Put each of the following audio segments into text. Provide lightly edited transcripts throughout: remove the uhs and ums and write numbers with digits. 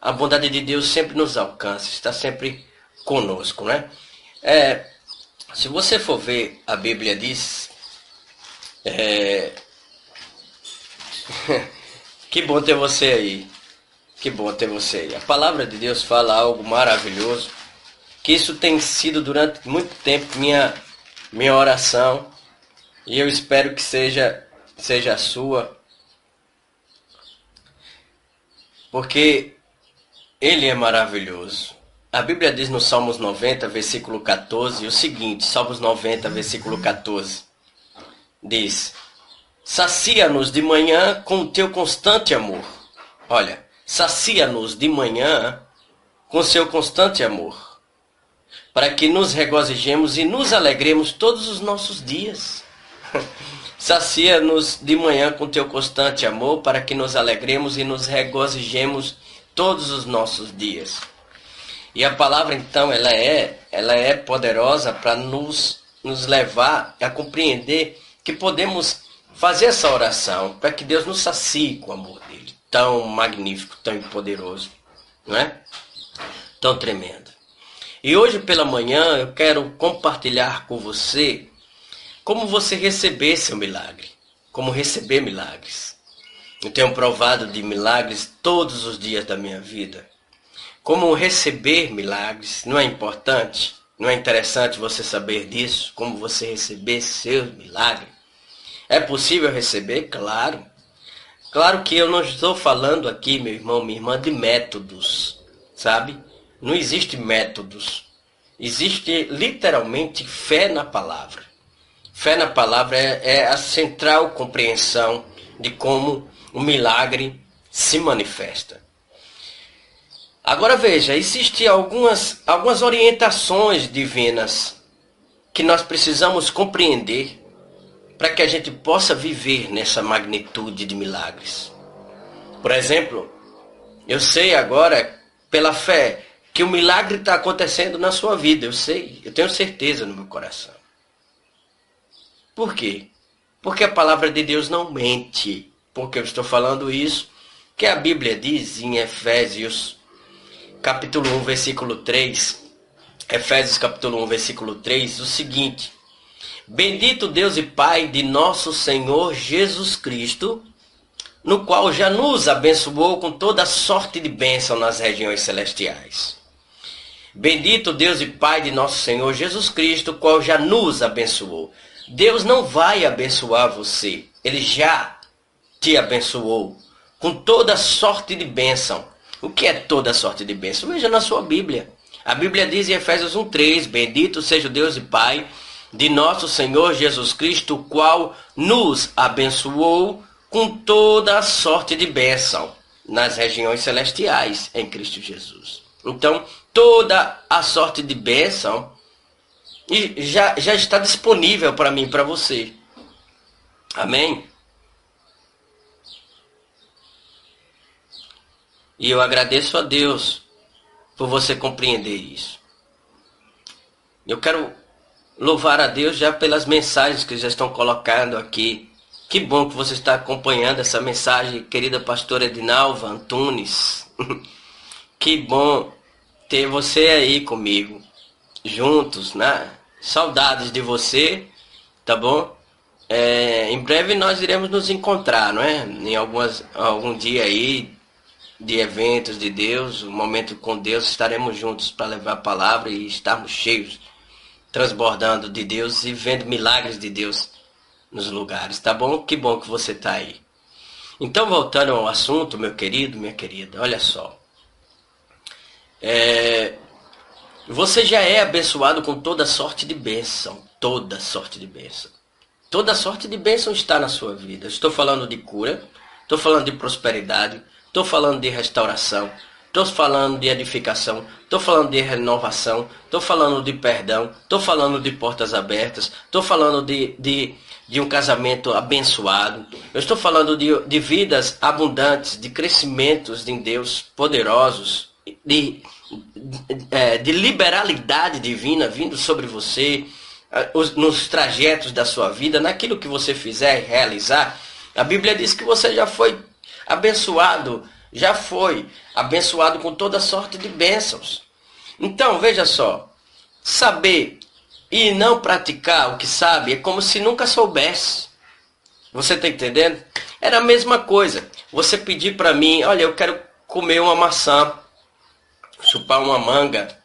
a bondade de Deus sempre nos alcança, está sempre conosco, né? Se você for ver, a Bíblia diz, que bom ter você aí, que bom ter você aí. A palavra de Deus fala algo maravilhoso, que isso tem sido durante muito tempo minha oração, e eu espero que seja a sua, porque Ele é maravilhoso. A Bíblia diz no Salmos 90, versículo 14, o seguinte, Salmos 90, versículo 14, diz: sacia-nos de manhã com o teu constante amor. Olha, sacia-nos de manhã com seu constante amor, para que nos regozijemos e nos alegremos todos os nossos dias. Sacia-nos de manhã com teu constante amor, para que nos alegremos e nos regozijemos todos os nossos dias. E a palavra, então, ela é poderosa para nos levar a compreender que podemos fazer essa oração para que Deus nos sacie com o amor dele, tão magnífico, tão poderoso, não é? Tão tremendo. E hoje pela manhã eu quero compartilhar com você como você receber seu milagre, como receber milagres. Eu tenho provado de milagres todos os dias da minha vida. Como receber milagres, não é importante? Não é interessante você saber disso? Como você receber seu milagre? É possível receber? Claro. Claro que eu não estou falando aqui, meu irmão, minha irmã, de métodos, sabe? Não existe métodos. Existe literalmente fé na palavra. Fé na palavra é a central compreensão de como o milagre se manifesta. Agora veja, existem algumas orientações divinas que nós precisamos compreender para que a gente possa viver nessa magnitude de milagres. Por exemplo, eu sei agora, pela fé, que o milagre está acontecendo na sua vida. Eu sei, eu tenho certeza no meu coração. Por quê? Porque a palavra de Deus não mente. Por que eu estou falando isso? Que a Bíblia diz em Efésios capítulo 1, versículo 3, Efésios capítulo 1, versículo 3, o seguinte: bendito Deus e Pai de nosso Senhor Jesus Cristo, no qual já nos abençoou com toda sorte de bênção nas regiões celestiais. Bendito Deus e Pai de nosso Senhor Jesus Cristo, o qual já nos abençoou. Deus não vai abençoar você, Ele já te abençoou com toda sorte de bênção. O que é toda sorte de bênção? Veja na sua Bíblia. A Bíblia diz em Efésios 1:3, bendito seja o Deus e Pai de nosso Senhor Jesus Cristo, o qual nos abençoou com toda sorte de bênção nas regiões celestiais em Cristo Jesus. Então, toda a sorte de bênção já está disponível para mim e para você. Amém? E eu agradeço a Deus por você compreender isso. Eu quero louvar a Deus já pelas mensagens que já estão colocando aqui. Que bom que você está acompanhando essa mensagem, querida pastora Edinalva Antunes. Que bom ter você aí comigo, juntos, né? Saudades de você, tá bom? Em breve nós iremos nos encontrar, não é? Em algum dia aí, de eventos de Deus, um momento com Deus, estaremos juntos para levar a palavra e estarmos cheios, transbordando de Deus e vendo milagres de Deus nos lugares, tá bom? Que bom que você está aí. Então, voltando ao assunto, meu querido, minha querida, olha só. Você já é abençoado com toda sorte de bênção, toda sorte de bênção. Toda sorte de bênção está na sua vida. Estou falando de cura, estou falando de prosperidade, estou falando de restauração, estou falando de edificação, estou falando de renovação, estou falando de perdão, estou falando de portas abertas, estou falando de um casamento abençoado, eu estou falando de vidas abundantes, de crescimentos em Deus poderosos, de liberalidade divina vindo sobre você, nos trajetos da sua vida, naquilo que você fizer e realizar. A Bíblia diz que você já foi abençoado já foi abençoado com toda sorte de bênçãos. Então, veja só, saber e não praticar o que sabe é como se nunca soubesse. Você está entendendo? Era a mesma coisa. Você pedir para mim, olha, eu quero comer uma maçã, chupar uma manga,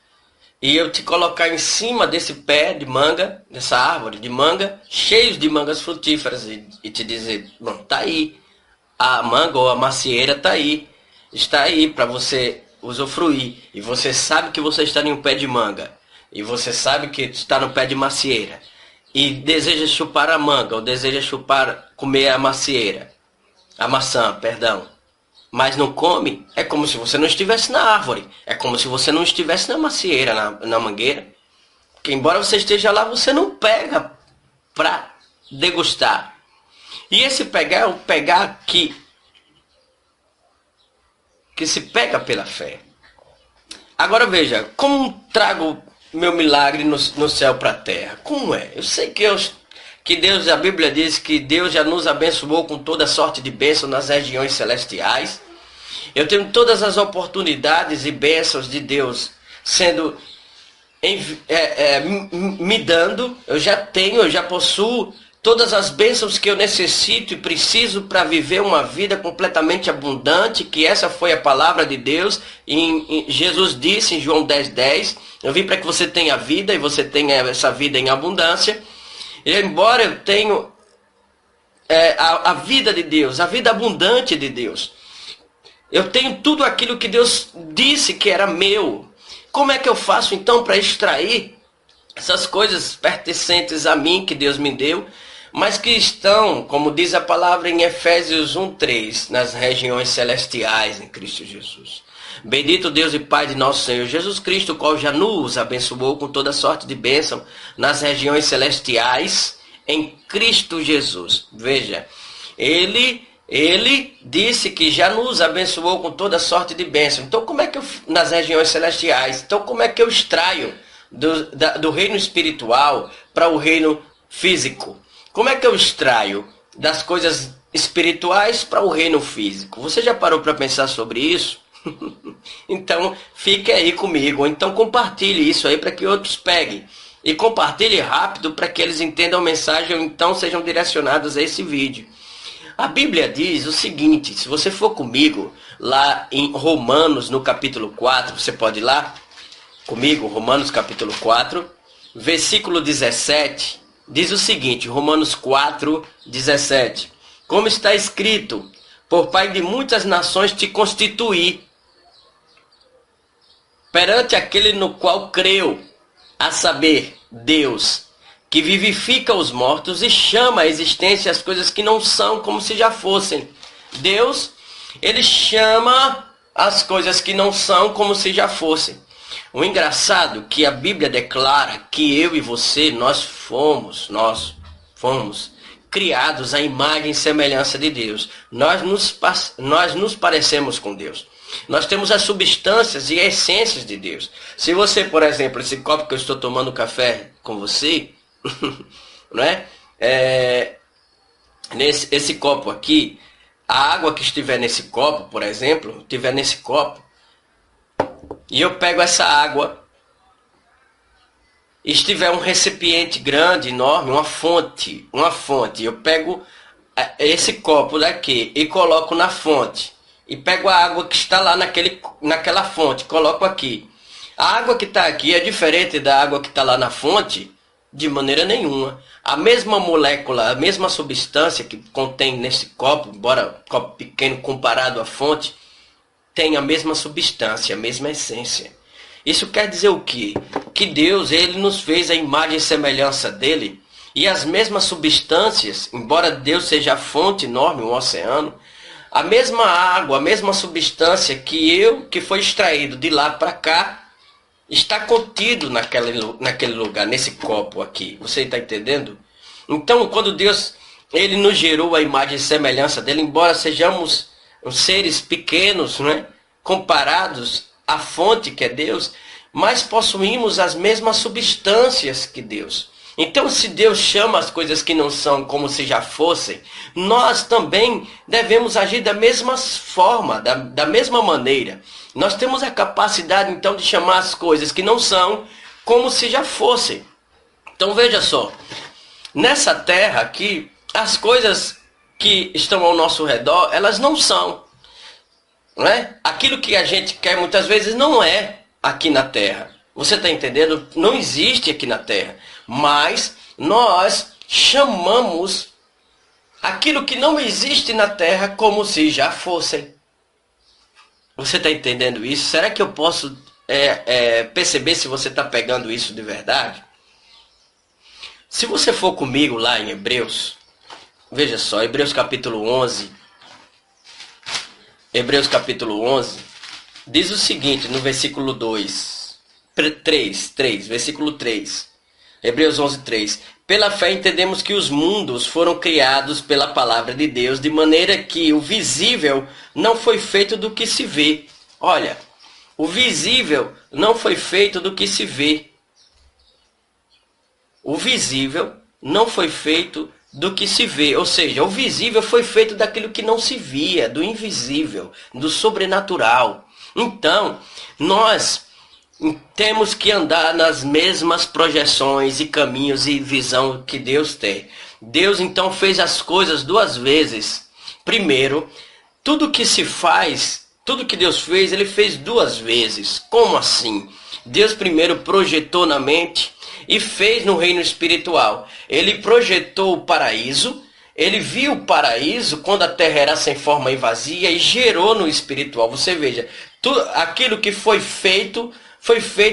e eu te colocar em cima desse pé de manga, dessa árvore de manga, cheios de mangas frutíferas, e te dizer, bom, tá aí, a manga ou a macieira tá aí, está aí para você usufruir, e você sabe que você está em um pé de manga, e você sabe que está no pé de macieira, e deseja chupar a manga, ou deseja comer a macieira, a maçã, perdão, mas não come, é como se você não estivesse na árvore, é como se você não estivesse na macieira, na mangueira, que embora você esteja lá, você não pega para degustar. E esse pegar é o pegar que se pega pela fé. Agora veja, como trago meu milagre no céu para a terra? Como é? Eu sei que Deus, a Bíblia diz que Deus já nos abençoou com toda sorte de bênçãos nas regiões celestiais. Eu tenho todas as oportunidades e bênçãos de Deus sendo me dando. Eu já possuo todas as bênçãos que eu necessito e preciso para viver uma vida completamente abundante, que essa foi a palavra de Deus. Jesus disse em João 10:10, eu vim para que você tenha vida e você tenha essa vida em abundância. E embora eu tenha a vida de Deus, a vida abundante de Deus, eu tenho tudo aquilo que Deus disse que era meu. Como é que eu faço então para extrair essas coisas pertencentes a mim que Deus me deu, mas que estão, como diz a palavra em Efésios 1:3, nas regiões celestiais em Cristo Jesus? Bendito Deus e Pai de nosso Senhor Jesus Cristo, o qual já nos abençoou com toda sorte de bênção nas regiões celestiais em Cristo Jesus. Veja, Ele disse que já nos abençoou com toda sorte de bênção. Então como é que nas regiões celestiais, então como é que eu extraio do reino espiritual para o reino físico? Como é que eu extraio das coisas espirituais para o reino físico? Você já parou para pensar sobre isso? Então fique aí comigo, ou então compartilhe isso aí para que outros peguem. E compartilhe rápido para que eles entendam a mensagem ou então sejam direcionados a esse vídeo. A Bíblia diz o seguinte, se você for comigo lá em Romanos no capítulo 4, você pode ir lá comigo, Romanos capítulo 4, versículo 17, diz o seguinte, Romanos 4, 17, como está escrito, por pai de muitas nações te constituí, perante aquele no qual creu, a saber, Deus, que vivifica os mortos e chama à existência as coisas que não são como se já fossem. Deus, ele chama as coisas que não são como se já fossem. O engraçado é que a Bíblia declara que eu e você, nós fomos criados à imagem e semelhança de Deus. Nós nos parecemos com Deus. Nós temos as substâncias e essências de Deus. Se você, por exemplo, esse copo que eu estou tomando café com você, não é? Esse copo aqui, a água que estiver nesse copo, por exemplo, estiver nesse copo, e eu pego essa água, e estiver um recipiente grande, enorme, uma fonte, eu pego esse copo daqui e coloco na fonte, e pego a água que está lá naquela fonte, coloco aqui. A água que está aqui é diferente da água que está lá na fonte? De maneira nenhuma. A mesma molécula, a mesma substância que contém nesse copo, embora copo pequeno comparado à fonte, tem a mesma substância, a mesma essência. Isso quer dizer o quê? Que Deus, ele nos fez a imagem e semelhança dele, e as mesmas substâncias, embora Deus seja a fonte enorme, um oceano, a mesma água, a mesma substância que foi extraído de lá para cá, está contido naquele lugar, nesse copo aqui. Você está entendendo? Então, quando Deus ele nos gerou a imagem e semelhança dele, embora sejamos seres pequenos, né, comparados à fonte que é Deus, mas possuímos as mesmas substâncias que Deus. Então, se Deus chama as coisas que não são como se já fossem, nós também devemos agir da mesma forma, da mesma maneira. Nós temos a capacidade, então, de chamar as coisas que não são como se já fossem. Então, veja só. Nessa terra aqui, as coisas que estão ao nosso redor, elas não são. Não é? Aquilo que a gente quer muitas vezes não é aqui na terra. Você está entendendo? Não existe aqui na terra. Mas nós chamamos aquilo que não existe na terra como se já fossem. Você está entendendo isso? Será que eu posso perceber se você está pegando isso de verdade? Se você for comigo lá em Hebreus, veja só, Hebreus capítulo 11. Hebreus capítulo 11 diz o seguinte no versículo 3, versículo 3. Hebreus 11, 3. Pela fé entendemos que os mundos foram criados pela palavra de Deus, de maneira que o visível não foi feito do que se vê. Olha, o visível não foi feito do que se vê. O visível não foi feito do que se vê. Ou seja, o visível foi feito daquilo que não se via, do invisível, do sobrenatural. Então, nós temos que andar nas mesmas projeções e caminhos e visão que Deus tem. Deus então fez as coisas duas vezes. Primeiro, tudo que se faz, tudo que Deus fez, Ele fez duas vezes. Como assim? Deus primeiro projetou na mente e fez no reino espiritual. Ele projetou o paraíso, ele viu o paraíso quando a terra era sem forma e vazia e gerou no espiritual. Você veja, tudo aquilo que foi feito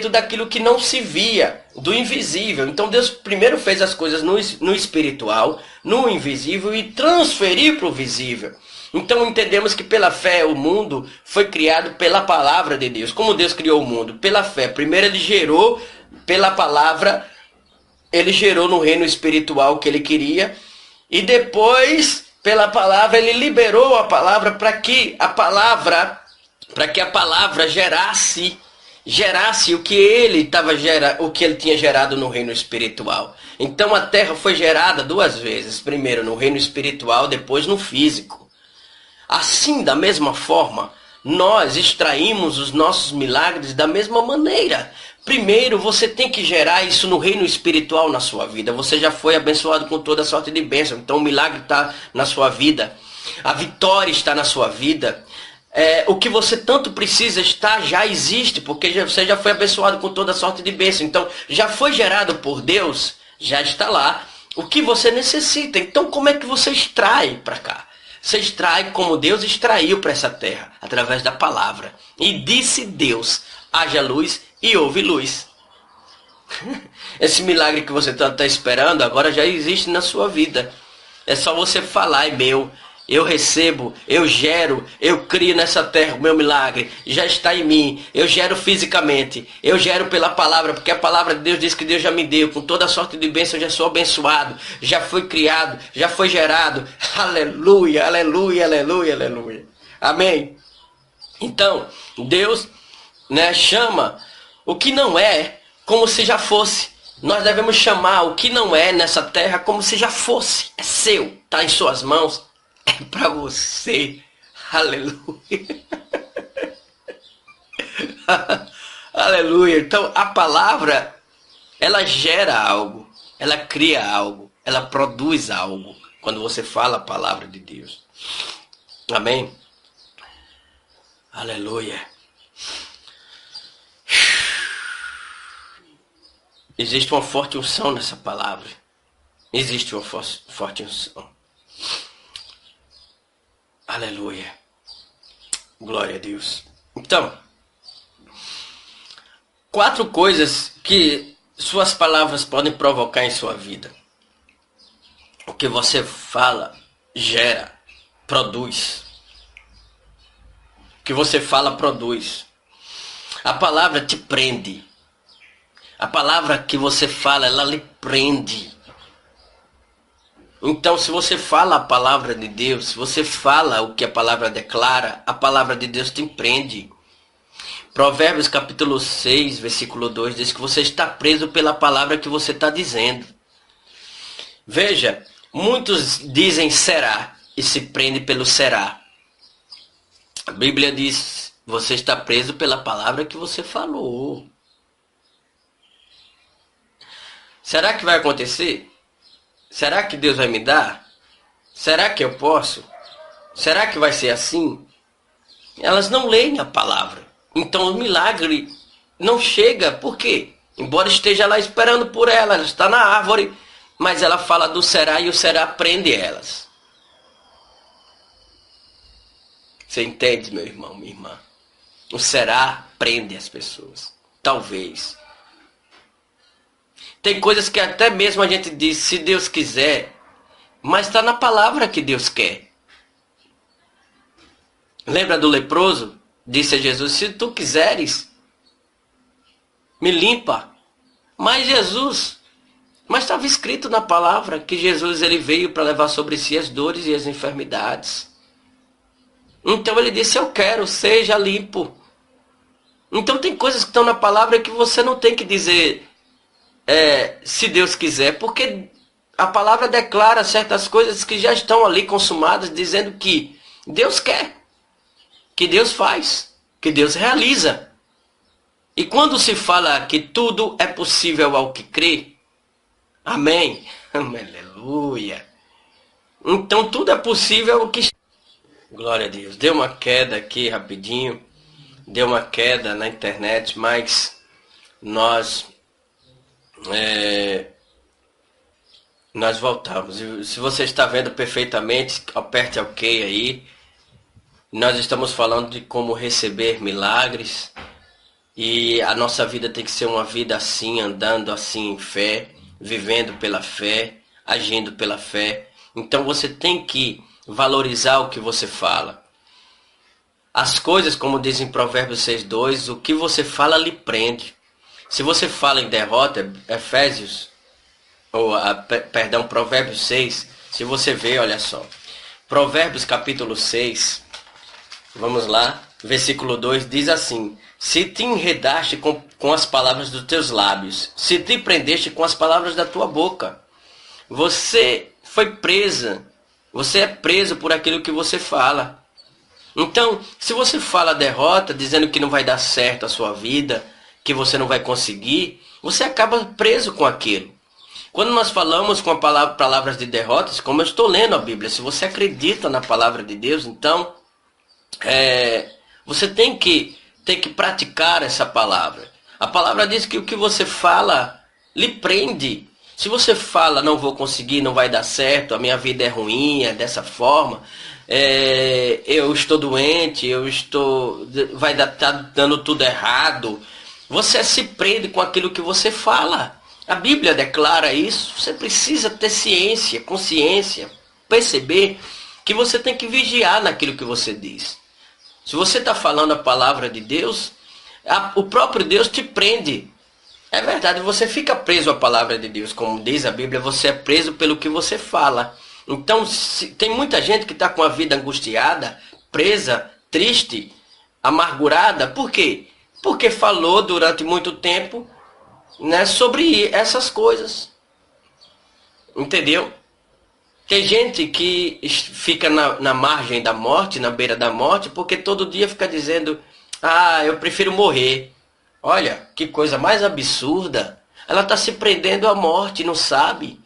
daquilo que não se via, do invisível. Então Deus primeiro fez as coisas no espiritual, no invisível e transferiu para o visível. Então entendemos que pela fé o mundo foi criado pela palavra de Deus. Como Deus criou o mundo? Pela fé. Primeiro ele gerou pela palavra, ele gerou no reino espiritual que ele queria. E depois, pela palavra, ele liberou a palavra para que a palavra gerasse o que ele tinha gerado no reino espiritual. Então a terra foi gerada duas vezes, primeiro no reino espiritual, depois no físico. Assim, da mesma forma, nós extraímos os nossos milagres da mesma maneira. Primeiro, você tem que gerar isso no reino espiritual na sua vida. Você já foi abençoado com toda sorte de bênção. Então o milagre está na sua vida. A vitória está na sua vida. O que você tanto precisa já existe, porque você já foi abençoado com toda sorte de bênção. Então já foi gerado por Deus, já está lá o que você necessita. Então como é que você extrai para cá? Você extrai como Deus extraiu para essa terra, através da palavra. E disse Deus, haja luz e houve luz. Esse milagre que você está esperando agora já existe na sua vida. É só você falar, é meu. Eu recebo, eu gero, eu crio nessa terra o meu milagre. Já está em mim, eu gero fisicamente. Eu gero pela palavra, porque a palavra de Deus diz que Deus já me deu. Com toda a sorte de bênção eu já sou abençoado. Já fui criado, já foi gerado. Aleluia, aleluia, aleluia, aleluia. Amém? Então, Deus chama o que não é como se já fosse. Nós devemos chamar o que não é nessa terra como se já fosse. É seu, está em suas mãos. É para você. Aleluia. Aleluia. Então a palavra, ela gera algo. Ela cria algo. Ela produz algo. Quando você fala a palavra de Deus. Amém? Aleluia. Existe uma forte unção nessa palavra. Existe uma forte unção. Aleluia. Glória a Deus. Então, 4 coisas que suas palavras podem provocar em sua vida. O que você fala, gera, produz. O que você fala, produz. A palavra te prende. A palavra que você fala, ela lhe prende. Então, se você fala a palavra de Deus, se você fala o que a palavra declara, a palavra de Deus te prende. Provérbios capítulo 6, versículo 2, diz que você está preso pela palavra que você está dizendo. Veja, muitos dizem será e se prendem pelo será. A Bíblia diz, você está preso pela palavra que você falou. Será que vai acontecer? Será que Deus vai me dar? Será que eu posso? Será que vai ser assim? Elas não leem a palavra. Então o milagre não chega. Por quê? Embora esteja lá esperando por ela está na árvore, mas ela fala do será e o será prende elas. Você entende, meu irmão, minha irmã? O será prende as pessoas. Talvez. Tem coisas que até mesmo a gente diz, se Deus quiser, mas está na palavra que Deus quer. Lembra do leproso? Disse a Jesus, se tu quiseres, me limpa. Mas estava escrito na palavra que Jesus ele veio para levar sobre si as dores e as enfermidades. Então ele disse, eu quero, seja limpo. Então tem coisas que estão na palavra que você não tem que dizer, se Deus quiser, porque a palavra declara certas coisas que já estão ali consumadas, dizendo que Deus quer, que Deus faz, que Deus realiza. E quando se fala que tudo é possível ao que crê, amém, aleluia. Então tudo é possível ao que... Glória a Deus. Deu uma queda aqui rapidinho, deu uma queda na internet, mas nós voltamos. E se você está vendo perfeitamente, aperte OK aí. Nós estamos falando de como receber milagres. E a nossa vida tem que ser uma vida assim, andando assim em fé, vivendo pela fé, agindo pela fé. Então você tem que valorizar o que você fala. As coisas, como diz em Provérbios 6:2, o que você fala lhe prende. Se você fala em derrota, Provérbios 6, se você vê, olha só. Provérbios capítulo 6, vamos lá, versículo 2, diz assim: se te enredaste com as palavras dos teus lábios, se te prendeste com as palavras da tua boca, você foi presa, você é preso por aquilo que você fala. Então, se você fala derrota, dizendo que não vai dar certo a sua vida, que você não vai conseguir, você acaba preso com aquilo. Quando nós falamos com palavras de derrotas, como eu estou lendo a Bíblia, se você acredita na palavra de Deus, então você tem que praticar essa palavra. A palavra diz que o que você fala lhe prende. Se você fala, não vou conseguir, não vai dar certo, a minha vida é ruim, é dessa forma, eu estou doente, tá dando tudo errado, você se prende com aquilo que você fala. A Bíblia declara isso. Você precisa ter ciência, consciência, perceber que você tem que vigiar naquilo que você diz. Se você está falando a palavra de Deus, o próprio Deus te prende. É verdade, você fica preso à palavra de Deus. Como diz a Bíblia, você é preso pelo que você fala. Então, tem muita gente que está com a vida angustiada, presa, triste, amargurada. Por quê? Porque falou durante muito tempo, né, sobre essas coisas. Entendeu? Tem gente que fica na margem da morte, na beira da morte, porque todo dia fica dizendo, eu prefiro morrer. Olha, que coisa mais absurda. Ela está se prendendo à morte, não sabe?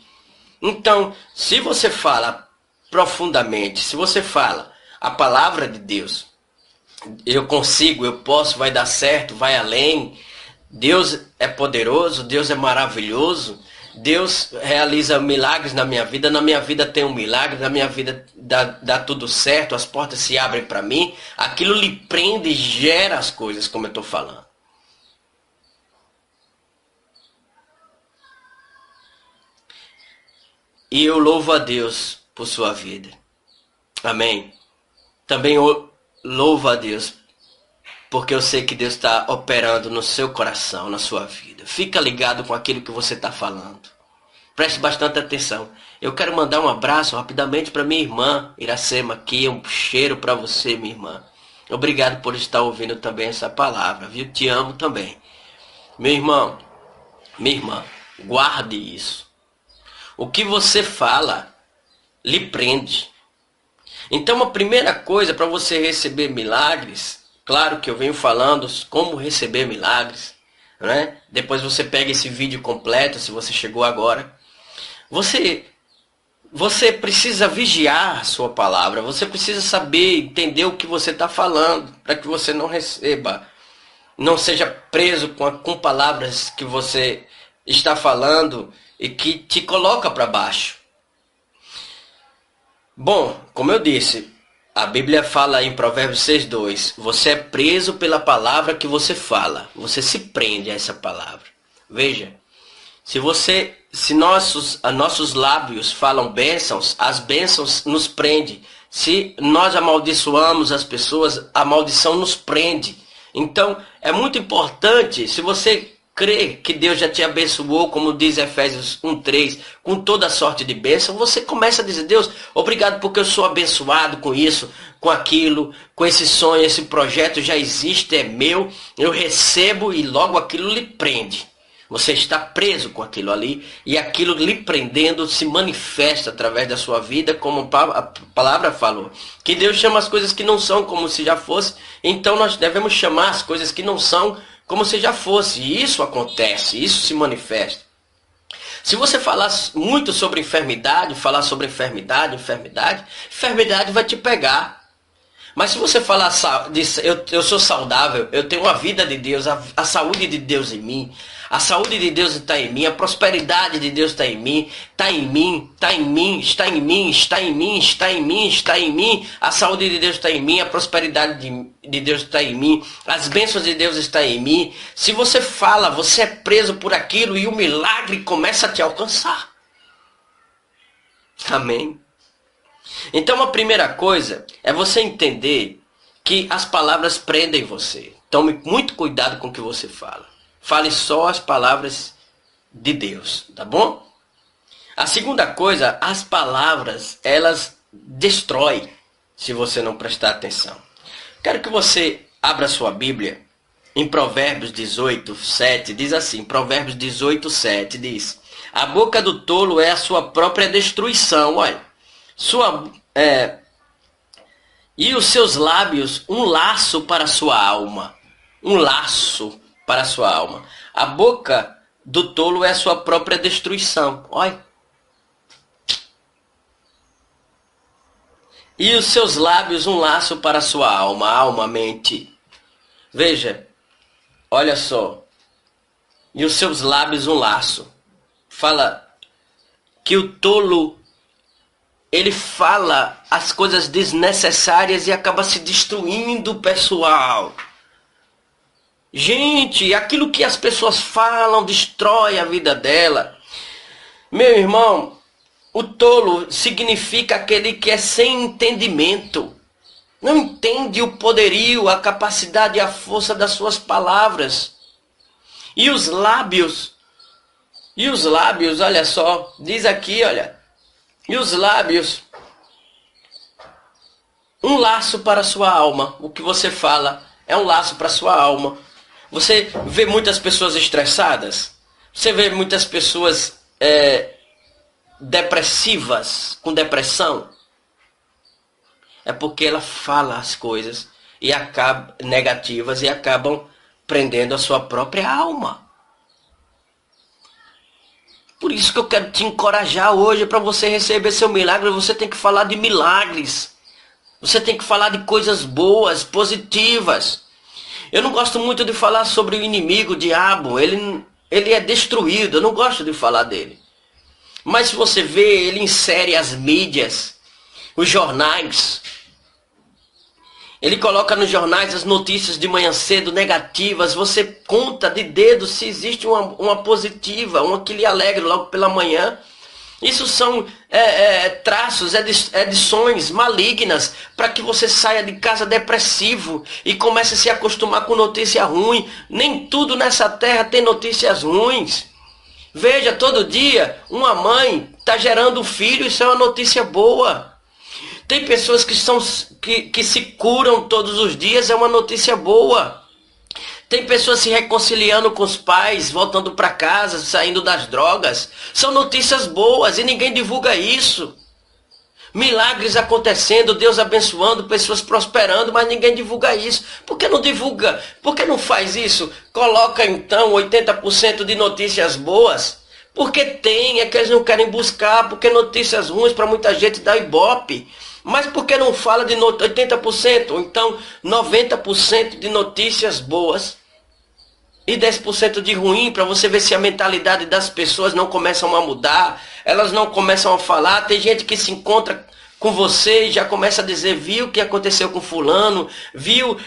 Então, se você fala profundamente, se você fala a palavra de Deus, eu consigo, eu posso, vai dar certo, vai além. Deus é poderoso, Deus é maravilhoso. Deus realiza milagres na minha vida tem um milagre, na minha vida dá tudo certo, as portas se abrem para mim. Aquilo lhe prende e gera as coisas, como eu estou falando. E eu louvo a Deus por sua vida. Amém. Também eu louvo a Deus porque eu sei que Deus está operando no seu coração, na sua vida. Fica ligado com aquilo que você está falando. Preste bastante atenção. Eu quero mandar um abraço rapidamente para minha irmã Iracema aqui. Um cheiro para você, minha irmã. Obrigado por estar ouvindo também essa palavra, viu? Te amo também. Meu irmão, minha irmã, guarde isso. O que você fala lhe prende. Então a primeira coisa para você receber milagres, claro que eu venho falando como receber milagres, né? Depois você pega esse vídeo completo, se você chegou agora. Você precisa vigiar a sua palavra, você precisa saber, entender o que você está falando, para que você não receba, não seja preso com palavras que você está falando e que te coloca para baixo. Bom, como eu disse, a Bíblia fala em Provérbios 6:2, você é preso pela palavra que você fala, você se prende a essa palavra. Veja, se nossos lábios falam bênçãos, as bênçãos nos prendem. Se nós amaldiçoamos as pessoas, a maldição nos prende. Então, é muito importante, se você crê que Deus já te abençoou, como diz Efésios 1:3, com toda sorte de bênção, você começa a dizer, Deus, obrigado porque eu sou abençoado com isso, com aquilo, com esse sonho, esse projeto já existe, é meu, eu recebo e logo aquilo lhe prende. Você está preso com aquilo ali e aquilo lhe prendendo se manifesta através da sua vida, como a palavra falou. Que Deus chama as coisas que não são como se já fosse, então nós devemos chamar as coisas que não são como se já fosse. E isso acontece, isso se manifesta. Se você falar muito sobre enfermidade, enfermidade vai te pegar. Mas se você falar, eu sou saudável, eu tenho a vida de Deus, a saúde de Deus em mim, a saúde de Deus está em mim, a prosperidade de Deus está em mim, está em mim, está em mim, está em mim, está em mim, está em mim, está em mim, a saúde de Deus está em mim, a prosperidade de Deus está em mim, as bênçãos de Deus estão em mim. Se você fala, você é preso por aquilo e o milagre começa a te alcançar. Amém. Então a primeira coisa é você entender que as palavras prendem você. Tome muito cuidado com o que você fala. Fale só as palavras de Deus, tá bom? A segunda coisa, as palavras, elas destroem se você não prestar atenção. Quero que você abra sua Bíblia em Provérbios 18:7, diz assim, Provérbios 18:7 diz, a boca do tolo é a sua própria destruição, olha. E os seus lábios, um laço para a sua alma. Um laço para a sua alma. A boca do tolo é a sua própria destruição. Olha. E os seus lábios, um laço para a sua alma. Alma, mente. Veja. Olha só. E os seus lábios, um laço. Fala que o tolo, ele fala as coisas desnecessárias e acaba se destruindo, pessoal. Gente, aquilo que as pessoas falam destrói a vida dela. Meu irmão, o tolo significa aquele que é sem entendimento. Não entende o poderio, a capacidade e a força das suas palavras. E os lábios, olha só, diz aqui, olha. E os lábios, um laço para a sua alma. O que você fala é um laço para a sua alma. Você vê muitas pessoas estressadas. Você vê muitas pessoas depressivas, com depressão. É porque ela fala as coisas e negativas e acabam prendendo a sua própria alma. Por isso que eu quero te encorajar hoje, para você receber seu milagre, você tem que falar de milagres. Você tem que falar de coisas boas, positivas. Eu não gosto muito de falar sobre o inimigo, o diabo. Ele é destruído, eu não gosto de falar dele. Mas se você vê, ele insere as mídias, os jornais. Ele coloca nos jornais as notícias de manhã cedo negativas. Você conta de dedo se existe uma positiva, uma que lhe alegra logo pela manhã. Isso são traços, edições malignas para que você saia de casa depressivo e comece a se acostumar com notícia ruim. Nem tudo nessa terra tem notícias ruins. Veja, todo dia uma mãe está gerando um filho, isso é uma notícia boa. Tem pessoas que se curam todos os dias, é uma notícia boa. Tem pessoas se reconciliando com os pais, voltando para casa, saindo das drogas. São notícias boas e ninguém divulga isso. Milagres acontecendo, Deus abençoando, pessoas prosperando, mas ninguém divulga isso. Por que não divulga? Por que não faz isso? Coloca então 80% de notícias boas. Porque tem, é que eles não querem buscar, porque notícias ruins para muita gente dá ibope. Mas por que não fala de 80%? Ou então 90% de notícias boas e 10% de ruim, para você ver se a mentalidade das pessoas não começam a mudar, elas não começam a falar. Tem gente que se encontra com você e já começa a dizer, viu o que aconteceu com fulano, viu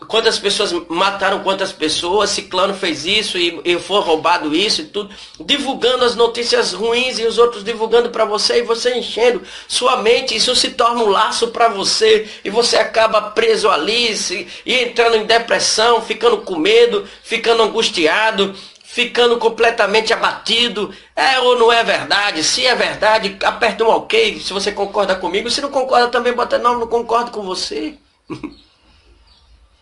quantas pessoas mataram quantas pessoas, ciclano fez isso e foi roubado isso e tudo, divulgando as notícias ruins e os outros divulgando para você e você enchendo sua mente. Isso se torna um laço para você e você acaba preso ali e entrando em depressão, ficando com medo, ficando angustiado, ficando completamente abatido. É ou não é verdade? Se é verdade, aperta um ok, se você concorda comigo. Se não concorda também, bota não concordo com você.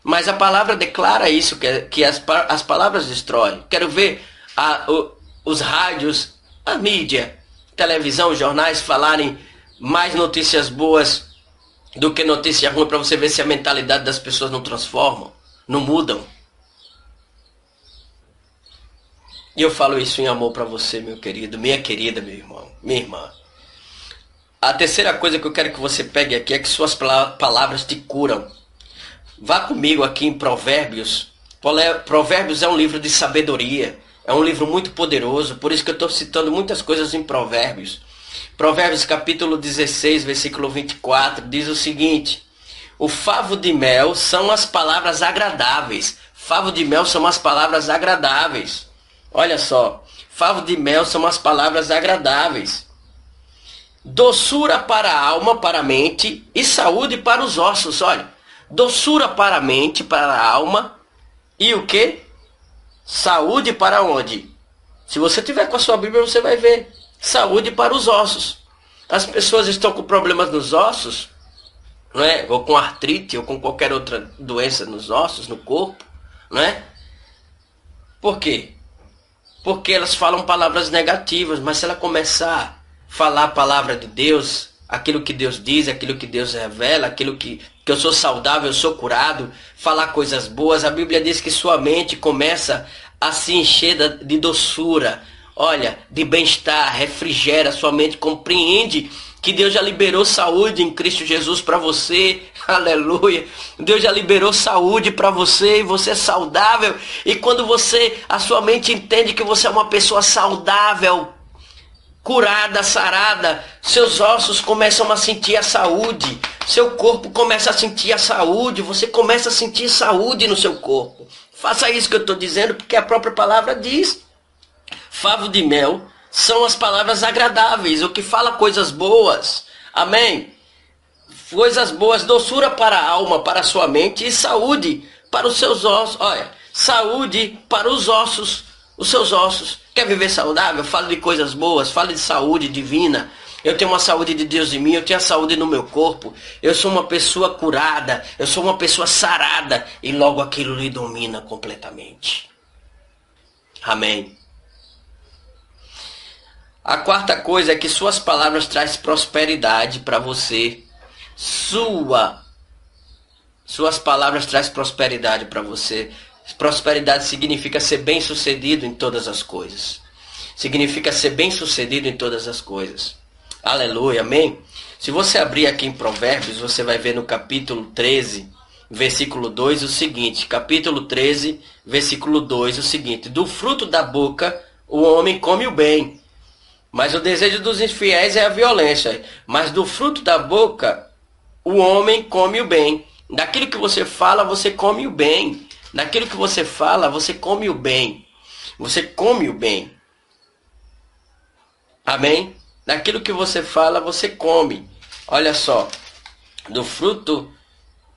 Mas a palavra declara isso, que as palavras destroem. Quero ver os rádios, a mídia, televisão, jornais falarem mais notícias boas do que notícia ruim, para você ver se a mentalidade das pessoas não transformam, não mudam. E eu falo isso em amor para você, meu querido, minha querida, meu irmão, minha irmã. A terceira coisa que eu quero que você pegue aqui é que suas palavras te curam. Vá comigo aqui em Provérbios. Provérbios é um livro de sabedoria. É um livro muito poderoso, por isso que eu estou citando muitas coisas em Provérbios. Provérbios capítulo 16, versículo 24, diz o seguinte: o favo de mel são as palavras agradáveis. Favo de mel são as palavras agradáveis. Olha só, favo de mel são as palavras agradáveis. Doçura para a alma, para a mente e saúde para os ossos. Olha, doçura para a mente, para a alma e o quê? Saúde para onde? Se você tiver com a sua Bíblia, você vai ver. Saúde para os ossos. As pessoas estão com problemas nos ossos, não é? Ou com artrite, ou com qualquer outra doença nos ossos, no corpo, não é? Por quê? Porque elas falam palavras negativas, mas se ela começar a falar a palavra de Deus, aquilo que Deus diz, aquilo que Deus revela, aquilo que eu sou saudável, eu sou curado, falar coisas boas, a Bíblia diz que sua mente começa a se encher de doçura, olha, de bem-estar, refrigera, sua mente compreende que Deus já liberou saúde em Cristo Jesus para você, aleluia. Deus já liberou saúde para você e você é saudável. E quando a sua mente entende que você é uma pessoa saudável, curada, sarada, seus ossos começam a sentir a saúde, seu corpo começa a sentir a saúde, você começa a sentir saúde no seu corpo. Faça isso que eu estou dizendo, porque a própria palavra diz. Favo de mel são as palavras agradáveis, o que fala coisas boas. Amém? Coisas boas, doçura para a alma, para a sua mente e saúde para os seus ossos. Olha, saúde para os ossos, os seus ossos. Quer viver saudável? Fale de coisas boas, fale de saúde divina. Eu tenho uma saúde de Deus em mim, eu tenho a saúde no meu corpo. Eu sou uma pessoa curada, eu sou uma pessoa sarada e logo aquilo lhe domina completamente. Amém. A quarta coisa é que suas palavras trazem prosperidade para você. Suas palavras trazem prosperidade para você. Prosperidade significa ser bem-sucedido em todas as coisas. Significa ser bem-sucedido em todas as coisas. Aleluia, amém? Se você abrir aqui em Provérbios, você vai ver no capítulo 13, versículo 2 o seguinte. Capítulo 13, versículo 2 o seguinte: do fruto da boca o homem come o bem, mas o desejo dos infiéis é a violência. Mas do fruto da boca, o homem come o bem. Daquilo que você fala, você come o bem. Daquilo que você fala, você come o bem. Você come o bem. Amém? Daquilo que você fala, você come. Olha só. Do fruto,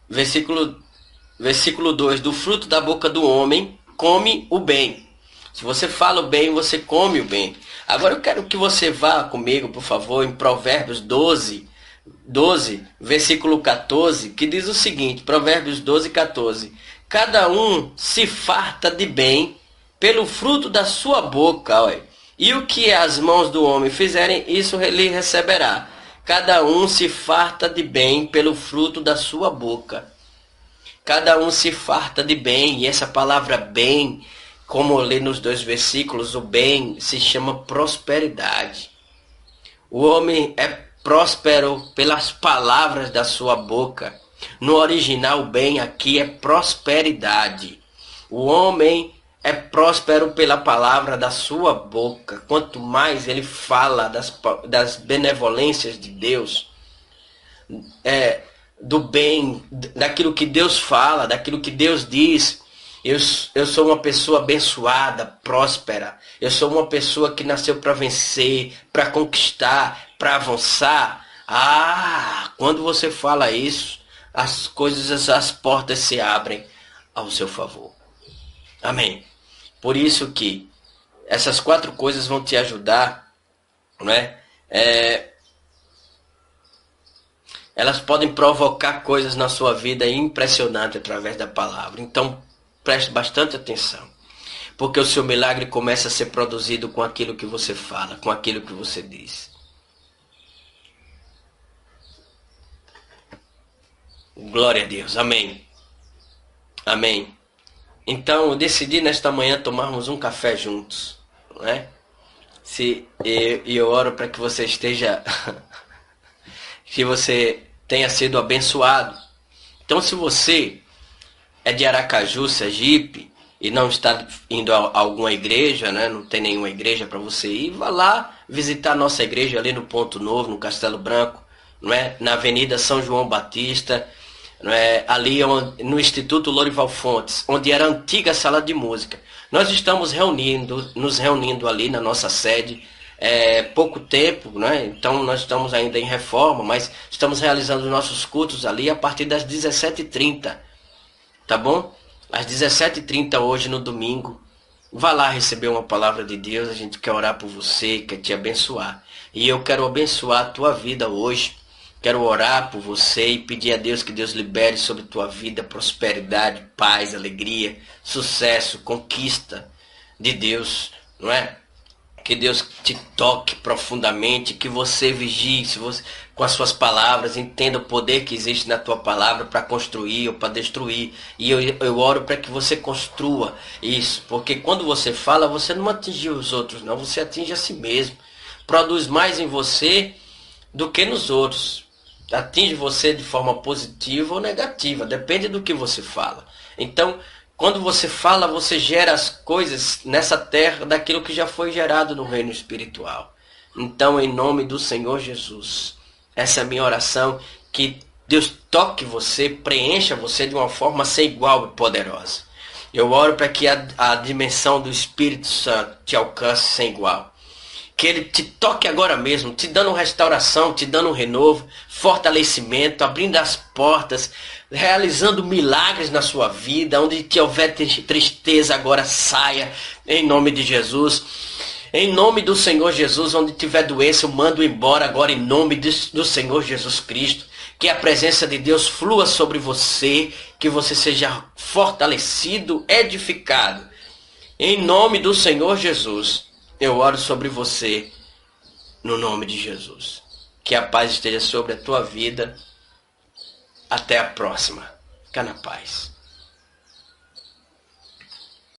versículo 2. Do fruto da boca do homem, come o bem. Se você fala o bem, você come o bem. Agora eu quero que você vá comigo, por favor, em Provérbios 12, versículo 14, que diz o seguinte, Provérbios 12, 14, Cada um se farta de bem pelo fruto da sua boca, olha. E o que as mãos do homem fizerem, isso ele receberá. Cada um se farta de bem pelo fruto da sua boca. Cada um se farta de bem, e essa palavra bem, como eu li nos 2 versículos, o bem se chama prosperidade. O homem é próspero pelas palavras da sua boca. No original, o bem aqui é prosperidade. O homem é próspero pela palavra da sua boca. Quanto mais ele fala das benevolências de Deus, do bem, daquilo que Deus fala, daquilo que Deus diz. Eu sou uma pessoa abençoada, próspera. Eu sou uma pessoa que nasceu para vencer, para conquistar, para avançar. Quando você fala isso, as coisas, as portas se abrem ao seu favor. Amém. Por isso que essas 4 coisas vão te ajudar, não é? Elas podem provocar coisas na sua vida impressionantes através da palavra. Então, preste bastante atenção. Porque o seu milagre começa a ser produzido com aquilo que você fala, com aquilo que você diz. Glória a Deus. Amém. Amém. Então, eu decidi nesta manhã tomarmos um café juntos, não é? Eu oro para que você esteja, que você tenha sido abençoado. Então, se você é de Aracaju, Sergipe, e não está indo a alguma igreja, né? Não tem nenhuma igreja para você ir, vá lá visitar a nossa igreja ali no Ponto Novo, no Castelo Branco, não é? Na Avenida São João Batista, não é? Ali no Instituto Lorival Fontes, onde era a antiga sala de música. Nós estamos nos reunindo ali na nossa sede, pouco tempo, né? Então nós estamos ainda em reforma, mas estamos realizando nossos cultos ali a partir das 17h30, tá bom? Às 17h30 hoje no domingo. Vá lá receber uma palavra de Deus. A gente quer orar por você, quer te abençoar. E eu quero abençoar a tua vida hoje. Quero orar por você e pedir a Deus que Deus libere sobre a tua vida prosperidade, paz, alegria, sucesso, conquista de Deus, não é? Que Deus te toque profundamente, que você vigie com as suas palavras, entenda o poder que existe na tua palavra para construir ou para destruir. E eu oro para que você construa isso, porque quando você fala, você não atinge os outros, não, você atinge a si mesmo. Produz mais em você do que nos outros. Atinge você de forma positiva ou negativa, depende do que você fala. Então, quando você fala, você gera as coisas nessa terra daquilo que já foi gerado no reino espiritual. Então, em nome do Senhor Jesus, essa é a minha oração, que Deus toque você, preencha você de uma forma a ser igual e poderosa. Eu oro para que a dimensão do Espírito Santo te alcance sem igual. Que ele te toque agora mesmo, te dando restauração, te dando um renovo, fortalecimento, abrindo as portas, realizando milagres na sua vida. Onde te houver tristeza, agora saia, em nome de Jesus. Em nome do Senhor Jesus, onde tiver doença, eu mando embora agora em nome do Senhor Jesus Cristo. Que a presença de Deus flua sobre você, que você seja fortalecido, edificado. Em nome do Senhor Jesus. Eu oro sobre você, no nome de Jesus. Que a paz esteja sobre a tua vida. Até a próxima. Fica na paz.